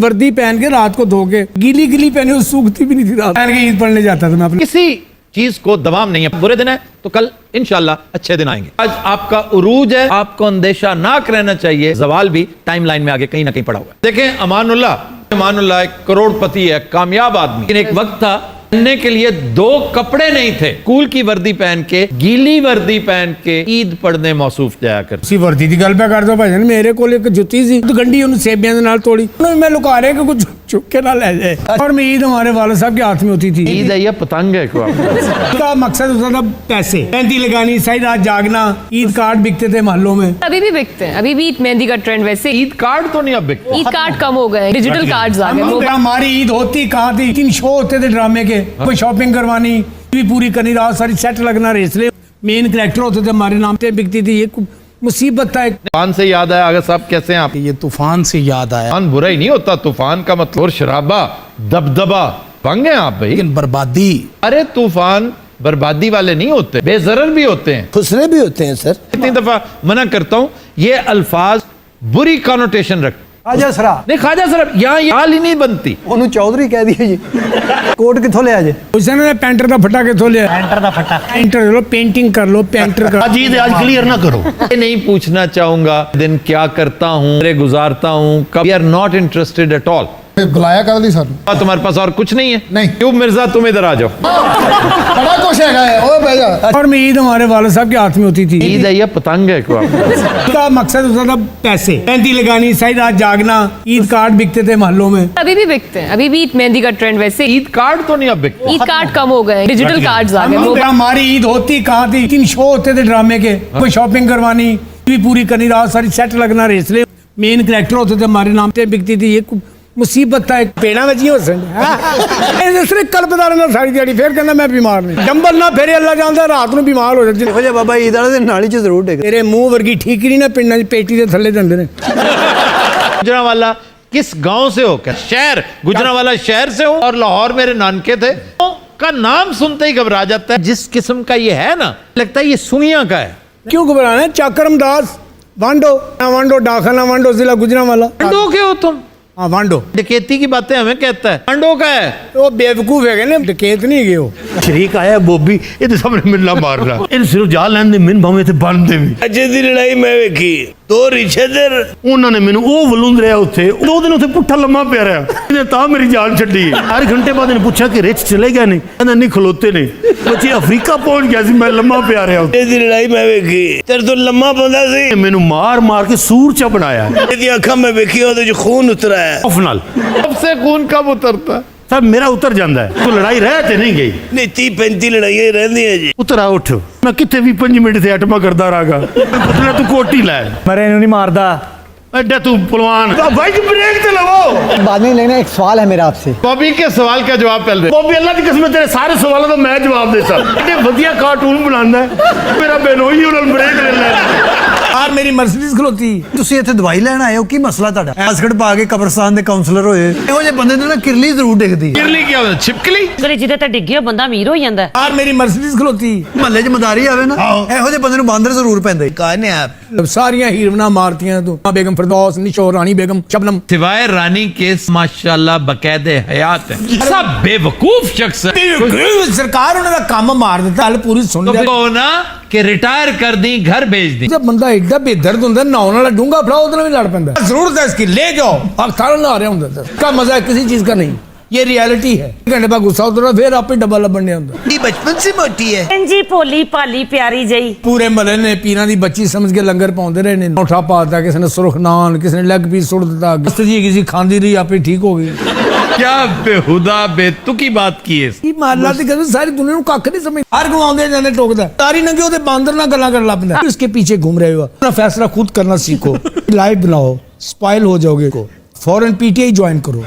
वर्दी पहन के रात को धो के गीली गीली पहनी, वो सूखती भी नहीं थी। रात पहन के ईद पढ़ने जाता था मैं अपने। किसी चीज को दवाम नहीं है। बुरे दिन है तो कल इंशाल्लाह अच्छे दिन आएंगे। आज आपका उरूज है, आपको अंदेशा नाक रहना चाहिए। जवाल भी टाइमलाइन में आगे कहीं ना कहीं पड़ा हुआ है। देखें अमानुल्लाह एक करोड़पति है, कामयाब आदमी, लेकिन एक वक्त था पहनने के लिए 2 कपड़े नहीं थे। स्कूल की वर्दी पहन के, गीली वर्दी पहन के ईद पढ़ने मौसूफ जाया कर। सी वर्दी दी गल पे कर दो भाई, मेरे को एक जुत्ती सी तो गंडी उन्हें सेबियां दे नाल तोड़ी, मैं लुका रहे कि कुछ चुक के ना ले जाए। और मैं ईद हमारे वाले साहब के हाथ में होती थी। ईद है या पतंग है इसका मकसद होता था पैसे, मेहंदी लगानी, सारी रात जागना। ईद कार्ड बिकते थे मोहल्लों में, अभी भी बिकते हैं। अभी भी मेहंदी का ट्रेंड वैसे। ईद कार्ड तो नहीं अब बिकते, ईद कार्ड कम हो गए, डिजिटल कार्ड्स आ गए। हमारी ईद होती कहाँ थी? 3 शो होते थे ड्रामे के, कोई शॉपिंग करवानी भी पूरी करनी, रात सारी सेट लगना, रेसले मेन कैरेक्टर होते थे हमारे नाम पे बिकती थी। ये मुसीबत था। तूफान से याद आया, अगर साहब कैसे हैं आप? ये तूफान से याद आया। तूफान बुरा ही नहीं होता, तूफान का मतलब और शराबा दबदबा भंग हैं आप भाई। लेकिन बर्बादी, अरे तूफान बर्बादी वाले नहीं होते, बेजरर भी होते हैं, खुसरे भी होते हैं सर। इतनी दफा मना करता हूं, ये अल्फाज बुरी कॉनोटेशन रखते। आजा सरा नहीं ख्वाजा सर, यहाँ ये हाल ही नहीं बनती। ਉਹਨੂੰ ਚੌਧਰੀ ਕਹਿ ਦਈਏ ਜੀ। ਕੋਟ ਕਿੱਥੋਂ ਲਿਆ ਜੇ? उसने पेंटर का फटा के लिया, पेंटर का फटा, पेंटर लो, पेंटिंग कर लो, पेंटर का। अजीत आज क्लियर ना करो। ये नहीं पूछना चाहूंगा दिन क्या करता हूँ, गुजारता हूँ, we are not interested at all. बुलाया कर दी सानू। तुम्हारे पास और कुछ नहीं है? नहीं। क्यों मिर्जा तुम इधर आ जाओ। बड़ा कुछ है, ओए बह जा। और मैं ईद हमारे वाले साहब के हाथ में होती थी। ईद है या पतंग है? इसका मकसद होता था पैसे, मेहंदी लगानी, सारी रात जागना। ईद कार्ड बिकते थे मोहल्लों में, अभी भी बिकते हैं। अभी भी मेहंदी का ट्रेंड वैसे। ईद कार्ड तो नहीं अब बिकते। ईद कार्ड कम हो गए, डिजिटल कार्ड्स आ गए। हमारी ईद होती कहाँ थी? 3 शो होते थे ड्रामे के, कोई शॉपिंग करवानी भी पूरी करनी, रात सारी सेट लगना, रेसले मेन कैरेक्टर होते थे हमारे नाम पे बिकती थी। ये मुसीबत था। पेड़ा में जी हो सिर्फ कल्पदार ना सारी दिहाड़ी, फिर कहना मैं बीमार नहीं, डंबल ना फेरे अल्लाह जानदा, रात ਨੂੰ बीमार हो जाती। ਇਹੋ ਜਿਹਾ ਬਾਬਾ ਈਦ ਵਾਲੇ ਦਿਨ ਨਾਲੀ 'ਚ ਜ਼ਰੂਰ ਡਿੱਗ। तेरे मुंह वर्गी ठीक नहीं ना, पिंडां 'ਚ पेटी ਦੇ ਥੱਲੇ ਦਿੰਦੇ ਨੇ। गुजरांवाला किस गांव से हो? क्या शहर? गुजरांवाला शहर से हो और लाहौर मेरे नानके थे। का नाम सुनते ही घबरा जाता है। जिस किस्म का ये है ना, लगता है ये सुइयां का है। क्यों घबराना है? चाकरम दास वांडो डाखाना वांडो जिला गुजरांवाला। वांडो के हो तुम? हाँ वांडो। डकैती की बातें हमें कहता है, वांडो का है। वो बेवकूफ है ना, डकैत नहीं गए हो। शरीक आया बॉबी, ये तो सबने मिलना मार रहा। इन सिर्फ जाल लैन दे मिन भावे ते बन दे भी। ਅੱਜ ਦੀ ਲੜਾਈ ਮੈਂ ਵੇਖੀ, 2 ਰਿਸ਼ਤੇਦਾਰ ਉਹਨਾਂ ਨੇ ਮੈਨੂੰ ਉਹ ਵਲੂੰਦ ਰਿਹਾ ਉੱਥੇ 2 ਦਿਨ ਉੱਥੇ ਪੁੱਠਾ ਲੰਮਾ ਪਿਆ ਰਿਹਾ। ਇਹਨੇ ਤਾਂ ਮੇਰੀ ਜਾਨ ਛੱਡੀ। ਹਰ ਘੰਟੇ ਬਾਅਦ ਇਹਨੇ ਪੁੱਛਿਆ ਕਿ ਰਿਚ ਚਲੇ ਗਏ ਨੇ? ਕਹਿੰਦਾ ਨਹੀਂ, ਖਲੋਤੇ ਨੇ। ਬੱਚੇ ਅਫਰੀਕਾ ਪਹੁੰਚ ਗਿਆ ਸੀ, ਮੈਂ ਲੰਮਾ ਪਿਆ ਰਿਹਾ। ਅੱਜ ਦੀ ਲੜਾਈ ਮੈਂ ਵੇਖੀ, ਤੇਰੇ ਤੋਂ ਲੰਮਾ ਬੰਦਾ ਸੀ, ਮੈਨੂੰ ਮਾਰ ਮਾਰ ਕੇ ਸੂਰ ਚ ਬਣਾਇਆ। ਇਹਦੀ ਅੱਖਾਂ ਮੈਂ ਵੇਖੀ, ਉਹਦੇ 'ਚ ਖੂਨ ਉਤਰਾ ਹੈ। ਔਫ ਨਾਲ सबसे खून कब उतरता? ਸਭ ਮੇਰਾ ਉਤਰ ਜਾਂਦਾ ਹੈ। ਤੂੰ ਲੜਾਈ ਰਹਿ ਤੇ ਨਹੀਂ ਗਈ। ਨਹੀਂ 30-35 ਲੜਾਈਆਂ ਹੀ ਰਹਿੰਦੀਆਂ ਜੀ। ਉਤਰਾ ਉੱਠ, ਮੈਂ ਕਿੱਥੇ ਵੀ 5 ਮਿੰਟ ਤੇ ਅਟਮਾ ਕਰਦਾ ਰਹਾਗਾ। ਪੁੱਤਰਾ ਤੂੰ ਕੋਟੀ ਲੈ, ਮਰੇ ਨੂੰ ਨਹੀਂ ਮਾਰਦਾ। ਐਡਾ ਤੂੰ ਪਹਿਲਵਾਨ। ਬਾਈਕ ਬ੍ਰੇਕ ਤੇ ਲਵੋ। बाद में लेना, एक सवाल है मेरा आपसे। बॉबी के सवाल का जवाब पहले दे। ਬੋਬੀ ਅੱਲਾ ਦੀ ਕਸਮ ਤੇਰੇ ਸਾਰੇ ਸਵਾਲਾਂ ਦਾ ਮੈਂ ਜਵਾਬ ਦੇ ਸਕਦਾ। ਇਹਨੇ ਵਧੀਆ ਕਾਰਟੂਨ ਬਣਾਉਂਦਾ। ਮੇਰਾ ਬੇਨੋਈ ਉਹਨਾਂ ਨੂੰ ਬ੍ਰੇਕ ਲੈ ਲੈ। और मेरी मर्सिडीज खलोती। ਤੁਸੀਂ ਇੱਥੇ ਦਵਾਈ ਲੈਣ ਆਏ ਹੋ, ਕੀ ਮਸਲਾ ਤੁਹਾਡਾ? ਐਸਕਟ ਪਾ ਕੇ ਕਬਰਸਤਾਨ ਦੇ ਕਾਉਂਸਲਰ ਹੋਏ। ਇਹੋ ਜਿਹੇ ਬੰਦੇ ਨੂੰ ਨਾ ਕਿਰਲੀ ਜ਼ਰੂਰ ਦਿਖਦੀ। किरली क्या होता है? छिपकली? ਅਗਰ ਜਿਹਦੇ ਤੇ ਡਿੱਗਿਆ ਬੰਦਾ ਅਮੀਰ ਹੋ ਜਾਂਦਾ। और मेरी मर्सिडीज खलोती। ਮਹੱਲੇ 'ਚ ਮਦਾਰੀ ਆਵੇ ਨਾ, ਇਹੋ ਜਿਹੇ ਬੰਦੇ ਨੂੰ ਬਾਂਦਰ ਜ਼ਰੂਰ ਪੈਂਦੇ। ਕੌਣ ਹੈ ਆਪ? सारियां हीरोइना मारतियां तू, बेगम फिरदौस, निशो, रानी बेगम, शबनम। सिवाय रानी के माशाल्लाह बकायदे हयात है। सब बेवकूफ शख्स है। सरकार उन्होंने काम मार दिता। हल पूरी सुन लिया तो ना कि रिटायर कर दी, घर भेज दी। जब बंदा एडा बेदर्द होंदा, नहाने वाला डूंगा फड़ाओ उधर भी लड़ पैंदा। जरूरत है इसकी, ले जाओ। पाकिस्तान नहा रहा होंदा, इसका मजा है किसी चीज का नहीं। ये रियलिटी है। घंटे बाद गुस्सा उतरा, फिर आप ही डब्बा लबन होंदा। ਇਹ ਬਚਪਨ ਸੇ ਮੋਟੀ ਹੈ। ਇੰਜੀ ਭੋਲੀ ਭਾਲੀ ਪਿਆਰੀ ਜਈ। पूरे महल ने पीरा दी बच्ची समझ के लंगर पाउंदे रहे ने। उठा पाता, किसी ने सुरख नान, किसी ने लेग पीस सुट दिता। जी किसी खांदी रही, आप ही ठीक हो गई। क्या बेहुदा बेतुकी बात की है। ये माला दी गल सारी दुनिया को कख नहीं समझ। हर गवांदे जाने टोकदा, सारी नंगे ओदे बांदर ना गल्ला कर लपदा। इसके पीछे घूम रहे हो, अपना फैसला खुद करना सीखो। लाइव बनाओ, स्पॉइल हो जाओगे को। फौरन पीटीआई ज्वाइन करो।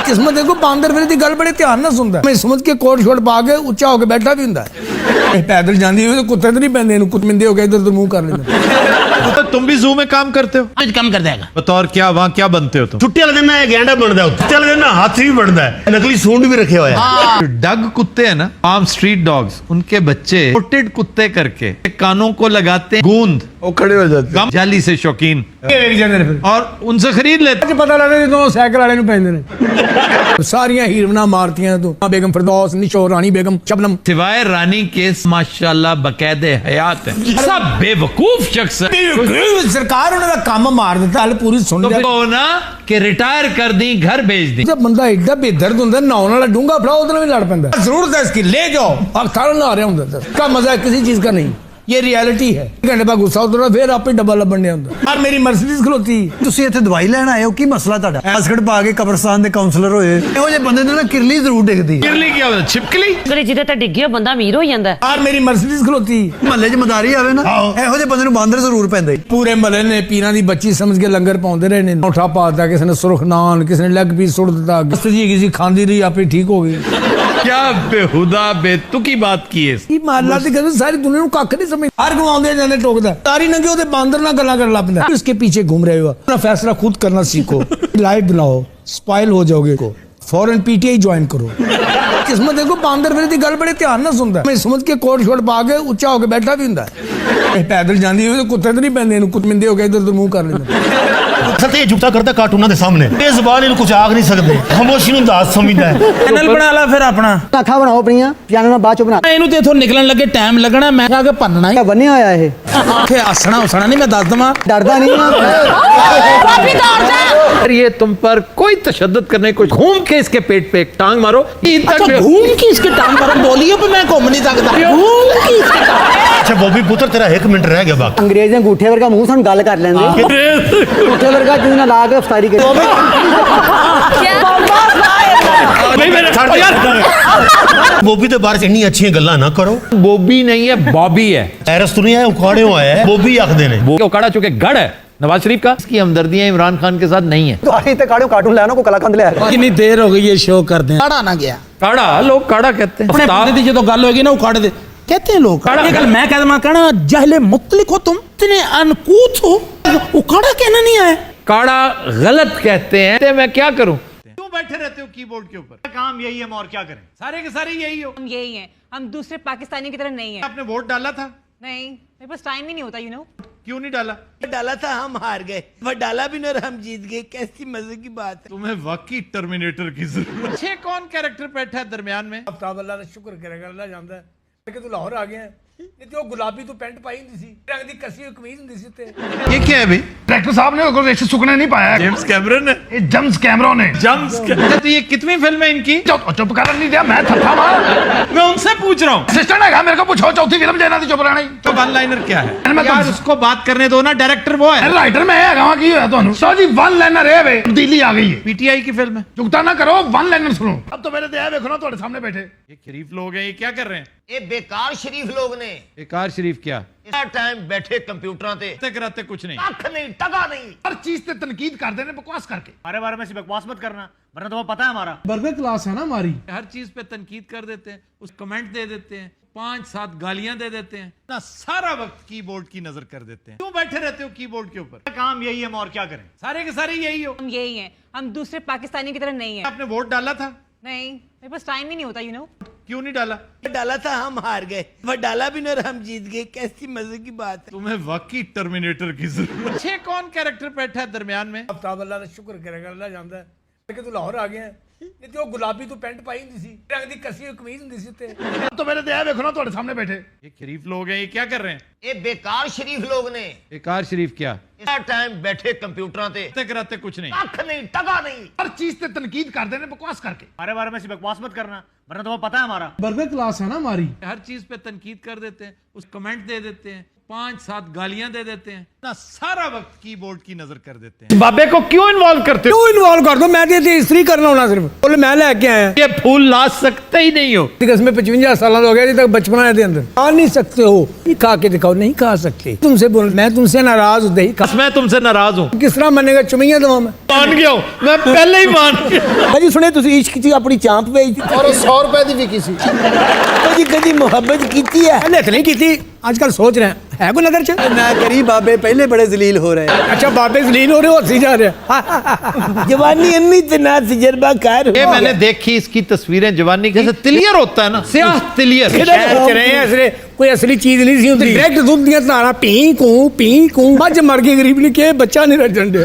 किस्मत देखो, बांदर फिर दी गल बड़े ध्यान ना सुनदा। मैं समझ के कोट शोट पा के उच्चा होके बैठा भी हुंदा है। पैदल जांदी होवे तो कुत्ते तो नहीं पैंदे, इहनू कुत्ते हो गए इधर उधर मुंह कर लेंदे। तो तुम भी जू में काम करते हो? ਅੱਜ ਕੰਮ ਕਰਦਾ ਹੈਗਾ। बतौर क्या, वहाँ क्या बनते हो तुम? ਛੁੱਟੀ ਵਾਲੇ ਦਿਨ ਨਾ ਇਹ ਗੈਂਡਾ ਬਣਦਾ। ਛੁੱਟੀ ਵਾਲੇ ਦਿਨ ਨਾ ਹਾਥੀ ਵੀ ਬਣਦਾ ਹੈ। ਨਕਲੀ सूंड भी रखे हुए हैं। डग कुत्ते हैं ना, आम स्ट्रीट डॉग्स, उनके बच्चे पोटेड कुत्ते करके कानों को लगाते हैं गूंद वो खड़े हो जाते कम जाली से शौकीन एक जने फिर और उनसे खरीद लेते ਅੱਜ ਪਤਾ ਲੱਗਦਾ ਜਦੋਂ ਸਾਈਕਲ ਵਾਲੇ ਨੂੰ ਪੈਂਦੇ ਨੇ ਸਾਰੀਆਂ ਹੀਰਵਨਾ ਮਾਰਤੀਆਂ ਤੂੰ ਬੇਗਮ ਫਿਰਦੌਸ ਨਿਸ਼ੋ ਰਾਣੀ ਬੇਗਮ शबनम सिवाय रानी के माशाल्लाह बकायदे हयात है सब बेवकूफ शख्स है ਸਰਕਾਰ ਉਹਨਾਂ ਦਾ ਕੰਮ ਮਾਰ ਦਿੱਤਾ ਹਲ ਪੂਰੀ ਸੁਣ तो ਲਿਆ वो ना कि रिटायर कर दी घर भेज दी जब बंदा एडा बेदर्द ਹੁੰਦਾ ਨਹਾਉਣ ਵਾਲਾ ਡੂੰਗਾ ਫੜਾ ਉਹਦੇ ਨਾਲ ਵੀ ਲੜ ਪੈਂਦਾ ਜ਼ਰੂਰਤ है इसकी ले जाओ अब थारा नहा रहा ਹੁੰਦਾ का मजा किसी चीज का नहीं ये रियलिटी है घंटे बाद गुस्सा उतरना फिर आपे डब्बा लबन नहीं ਹੁੰਦਾ और मेरी मर्सिडीज खलोती ਤੁਸੀਂ ਇੱਥੇ ਦਵਾਈ ਲੈਣ ਆਏ ਹੋ ਕੀ ਮਸਲਾ ਤੁਹਾਡਾ ਹਸਕੜ ਪਾ ਕੇ ਕਬਰਸਤਾਨ ਦੇ ਕਾਉਂਸਲਰ ਹੋਏ ਇਹੋ ਜਿਹੇ ਬੰਦੇ ਨੇ ਨਾ ਕਿਰਲੀ ਜ਼ਰੂਰ ਡਿੱਗਦੀ ਹੈ किरली क्या होता छिपकली ਅਗਰ ਜਿਹਦੇ ਤੇ ਡਿੱਗੀ ਉਹ ਬੰਦਾ ਅਮੀਰ ਹੋ ਜਾਂਦਾ ਹੈ। और मेरी मर्सिडीज खलोती ਮਹੱਲੇ 'ਚ ਮਦਾਰੀ ਆਵੇ ਨਾ ਇਹੋ ਜਿਹੇ ਬੰਦੇ ਨੂੰ ਬਾਂਦਰ ਜ਼ਰੂਰ ਪੈਂਦਾ ਈ। पूरे महल ने पीरा दी बच्ची समझ के लंगर पाਉਂਦੇ ਰਹੇ ਨੇ ਉਠਾ ਪਾਤਾ ਕਿਸੇ ਨੇ ਸੁਰਖ ਨਾਨ ਕਿਸੇ ਨੇ ਲੈਗ ਪੀਸ ਸੁੱਟ ਦਿੱਤਾ ਕਿਸੇ ਜੀ किसी खांदी रही आपे ठीक हो गई क्या बेहुदा बेतुकी बात की है ਇਹ ਮਾਲਾ ਦੀ ਗੱਲ ਸਾਰੀ ਦੁਨੀਆ ਨੂੰ ਕੱਖ ਨਹੀਂ ਸਮਝ ਹਰ ਗਵਾਉਂਦੇ ਜਾਂਦੇ ਟੋਕਦਾ ਤਾਰੀ ਨੰਗੇ ਉਹਦੇ ਬਾਂਦਰ ਨਾਲ ਗੱਲਾਂ ਕਰਨ ਲੱਗ ਪੈਂਦਾ इसके पीछे घूम रहे हो अपना फैसला खुद करना सीखो लाइव बनाओ स्पॉइल हो जाओगे को फौरन पीटीआई ज्वाइन करो किस्मत देखो बांदर फिर दी गल बड़े ध्यान ਨਾਲ ਸੁਣਦਾ ਮੈਂ ਸਮਝ ਕੇ ਕੋਟ ਸ਼ੋਟ ਪਾ ਕੇ ਉੱਚਾ ਹੋ ਕੇ ਬੈਠਾ ਵੀ ਹੁੰਦਾ ਇਹ ਪੈਦਲ ਜਾਂਦੀ ਹੋਵੇ ਕੁੱਤੇ ਤੇ ਨਹੀਂ ਪੈਂਦੇ ਇਹਨੂੰ ਕੁੱਤਮਿੰਦੇ ਹੋ ਕੇ ਇਧਰ ਉਧਰ ਮੂੰਹ ਕਰ ਲੈਂਦੇ ਅਸਲ ਤੇ ਇਹ ਝੁਕਤਾ ਕਰਦਾ ਕਾਰਟੂਨਾਂ ਦੇ ਸਾਹਮਣੇ ਇਹ ਜ਼ਬਾਨ ਇਹਨੂੰ ਕੁਝ ਆਖ ਨਹੀਂ ਸਕਦੇ ਖਾਮੋਸ਼ੀ ਨੂੰ ਦਾਸ ਸਮਝਦਾ ਹੈ ਚੈਨਲ ਬਣਾ ਲਾ ਫਿਰ ਆਪਣਾ ਅੱਖਾਂ ਬਣਾਓ ਆਪਣੀਆਂ ਚੈਨਲ ਨਾਲ ਬਾਅਦ ਚ ਬਣਾ ਇਹਨੂੰ ਤੇ ਇਥੋਂ ਨਿਕਲਣ ਲੱਗੇ ਟਾਈਮ ਲੱਗਣਾ ਮੈਂ ਕਹਾ ਕੇ ਭੰਨਣਾ ਹੀ ਬੰਨਿਆ ਹੋਇਆ ਇਹ ਇੱਥੇ ਹੱਸਣਾ ਹੁਸਣਾ ਨਹੀਂ ਮੈਂ ਦੱਸ ਦਵਾਂ ਡਰਦਾ ਨਹੀਂ अगर ये तुम पर कोई तशद्दुद करने को घूम के इसके पेट पे एक टांग मारो ईद तक अच्छा घूम के इसके टांग पर बोलिए पे मैं घूम नहीं सकता घूम के इसके टांग ਅੱਛਾ ਬੋਬੀ ਪੁੱਤਰ ਤੇਰਾ 1 ਮਿੰਟ ਰਹਿ ਗਿਆ ਬਾਕੀ ਅੰਗਰੇਜ਼ ਦੇ ਅੰਗੂਠੇ ਵਰਗਾ ਮੂੰਹ ਸਾਨੂੰ ਗੱਲ ਕਰ ਲੈਂਦੇ ਅੰਗੂਠੇ ਵਰਗਾ ਜਿਹਦੇ ਨਾਲ ਲਾ ਕੇ ਅਫਤਾਰੀ ਕਰੀ ਬੋਬੀ ਦੇ ਬਾਰੇ 'ਚ ਇੰਨੀ ਅੱਛੀਆਂ ਗੱਲਾਂ ਨਾ ਕਰੋ बॉबी नहीं है बॉबी है ਐਰਸ ਤੋਂ ਨਹੀਂ ਆਇਆ ਉਖਾੜਿਓ ਆਇਆ ਹੈ ਬੋਬੀ ਆਖਦੇ ਨੇ वो उखाड़ा चुके गढ़ है नवाज शरीफ का इसकी हमदर्दियां इमरान खान के साथ नहीं है ਤੁਹਾਡੀ ਤੇ ਕਾੜੋ ਕਾਰਟੂਨ ਲੈਣਾ ਕੋ ਕਲਾਕੰਦ ਲਿਆ ਕਿੰਨੀ ਦੇਰ ਹੋ ਗਈ ਇਹ ਸ਼ੋਅ ਕਰਦੇ ਕਾੜਾ ਨਾ ਗਿਆ काड़ा लोग काड़ा कहते हैं अपने बंदे ਦੀ ਜਦੋਂ ਗੱਲ ਹੋਏਗੀ ਨਾ ਉਖਾੜੇ ਦੇ कहते हैं लोग ये गल मैं कह दमा कहना जहले मुतलिक हो तुम इतने अनकूथ हो उखाड़ा कहना नहीं आया काड़ा गलत कहते हैं तो मैं क्या करूं क्यों बैठे रहते हो कीबोर्ड के ऊपर काम यही है और क्या करें सारे के सारे यही हो हम यही हैं, हम दूसरे पाकिस्तानी की तरह नहीं हैं। आपने वोट डाला था नहीं, मेरे पास टाइम ही नहीं होता, क्यों नहीं डाला डाला था हम हार गए वह डाला भी नहीं और हम जीत गए कैसी मजे की बात है तुम्हें वाकई टर्मिनेटर की जरूरत अच्छे कौन कैरेक्टर बैठा है दरमियान में ਅਫਤਾਬ ਅੱਲਾ ਦਾ ਸ਼ੁਕਰ ਕਰੇਗਾ ਅੱਲਾ ਜਾਂਦਾ ਕਿ ਤੂੰ ਲਾਹੌਰ ਆ ਗਿਆ ਨਹੀਂ ਤੇ ਉਹ ਗੁਲਾਬੀ ਤੂੰ ਪੈਂਟ ਪਾਈ ਹੁੰਦੀ ਸੀ ਰੰਗ ਦੀ ਕਸੀ ਹੋਈ ਕਮੀਜ਼ ਹੁੰਦੀ ਸੀ ਉੱਤੇ ये क्या है भाई ਡਾਇਰੈਕਟਰ ਸਾਹਿਬ ਨੇ ਕੋਈ ਰਿਸ਼ ਸੁਕਣੇ ਨਹੀਂ ਪਾਇਆ जेम्स कैमरन है ਇਹ ਜਮਸ ਕੈਮਰੋਨ ਨੇ जम्स तो ये कितनी फिल्म है इनकी ਚੁੱਪ ਕਰਨ ਨਹੀਂ ਦਿਆ ਮੈਂ ਥੱਥਾ ਮਾਰ मैं उनसे पूछ रहा हूँ ਅਸਿਸਟੈਂਟ ਹੈਗਾ ਮੇਰੇ ਕੋਲ ਪੁੱਛੋ ਚੌਥੀ ਫਿਲਮ ਜਿਹਨਾਂ ਦੀ ਚੁੱਪ ਰਹਿਣਾ ਹੀ तो वन लाइनर क्या है मैं यार तुमसे- उसको बात करने दो ना डायरेक्टर वो है ਰਾਈਟਰ ਮੈਂ ਹੈਗਾ ਵਾਂ ਕੀ ਹੋਇਆ ਤੁਹਾਨੂੰ ਸੋ ਜੀ ਵਨ ਲਾਈਨਰ ਹੈ ਵੇ ਤਬਦੀਲੀ ਆ ਗਈ ਹੈ पीटीआई की फिल्म है ਚੁਕਤਾ ਨਾ ਕਰੋ ਵਨ ਲਾਈਨਰ ਸੁਣੋ ਅਬ ਤਾਂ ਮੇਰੇ ਤੇ ਇਹ ਵੇਖੋ ਨਾ ਤੁਹਾਡੇ ਸਾਹਮਣੇ ਬੈਠੇ ये शरीफ लोग हैं ये क्या कर रहे हैं ये बेकार शरीफ लोग ने बेकार शरीफ क्या इतना टाइम बैठे कंप्यूटर पे कराते कराते कुछ नहीं कख नहीं टका नहीं हर चीज पे तनकीद करते ने बकवास करके हमारे बारे में बकवास मत करना वरना तुम्हें पता है हमारा बर्गर क्लास है ना हमारी हर चीज पे तनकीद कर देते हैं उस कमेंट दे देते हैं 5-7 गालियां दे देते हैं ना सारा वक्त कीबोर्ड की नजर कर देते हैं क्यों बैठे रहते हो कीबोर्ड के ऊपर काम यही है और क्या करें सारे के सारे यही हो हम यही हैं, हम दूसरे पाकिस्तानी की तरह नहीं हैं। आपने वोट डाला था नहीं, मेरे पास टाइम ही नहीं होता, क्यों नहीं डाला डाला था हम हार गए वह डाला भी नहीं और हम जीत गए कैसी मजे की बात है तुम्हें वाकई टर्मिनेटर की जरूरत अच्छे कौन कैरेक्टर बैठा है दरमियान में ਅਫਤਾਬ ਅੱਲਾ ਦਾ ਸ਼ੁਕਰ ਕਰੇਗਾ ਅੱਲਾ ਜਾਂਦਾ ਕਿ ਤੂੰ ਲਾਹੌਰ ਆ ਗਿਆ ਨਹੀਂ ਤੇ ਉਹ ਗੁਲਾਬੀ ਤੂੰ ਪੈਂਟ ਪਾਈ ਹੁੰਦੀ ਸੀ ਰੰਗ ਦੀ ਕਸੀ ਹੋਈ ਕਮੀਜ਼ ਹੁੰਦੀ ਸੀ ਉੱਤੇ अब तो मेरे ते ਇਹ ਵੇਖੋ ਨਾ ਤੁਹਾਡੇ ਸਾਹਮਣੇ ਬੈਠੇ ये शरीफ लोग हैं ये क्या कर रहे हैं ये बेकार शरीफ लोग ने बेकार शरीफ क्या इतना टाइम बैठे कंप्यूटर पे कराते कराते कुछ नहीं कख नहीं टका नहीं हर चीज पे तनकीद करते ने बकवास करके हमारे बारे में बकवास मत करना वरना तुम्हें पता है हमारा बर्गर क्लास है ना हमारी हर चीज पे तनकीद कर देते हैं उस कमेंट दे देते हैं 5-7 गालियां दे देते हैं ना सारा वक्त कीबोर्ड की नजर कर देते हैं बाबे को क्यों इन्वॉल्व करते हो ਤੂੰ ਇਨਵੋਲਵ ਕਰ ਦੋ ਮੈਂ ਤੇ ਇਸਤਰੀ ਕਰਨਾ ਹੋਣਾ ਸਿਰਫ ਬੋਲੇ ਮੈਂ ਲੈ ਕੇ ਆਇਆ ये फूल ला सकते ही नहीं हो इसमें 55 साल हो गया अभी तक बचपना है इसके अंदर खा नहीं सकते हो ये खा के दिखाओ नहीं खा सकते तुमसे बोल मैं तुमसे नाराज हूँ दही खा बस मैं तुमसे नाराज हूँ किस तरह मनेगा चुमैया दवा मैं मान गया हूँ मैं पहले ही मान गया भाजी सुने ਤੁਸੀਂ ਇਸ਼ਕ ਦੀ ਆਪਣੀ ਚਾਂਪ ਵੇਚਦੀ और 100 रुपए की बिकी सी ਕਦੀ ਕਦੀ ਮੁਹੱਬਤ ਕੀਤੀ ਹੈ ਹਲੇ ਤਾਂ ਨਹੀਂ ਕੀਤੀ आजकल सोच रहे हैं है कोई नजर च ना करी बाबे पहले बड़े जलील हो रहे हैं। अच्छा बाबे जलील हो रहे हो हंसी जा रहे हैं जवानी अन्नी तना तजर्बा कार ये मैंने देखी इसकी तस्वीरें जवानी की, जैसे तिलियर होता है ना, स्याह तिलियर। शहर च रहे हैं असली कोई असली चीज नहीं सी होती डायरेक्ट दूध दिया धारा पी कूं मज मर गई गरीब ने के बच्चा नहीं रजन दे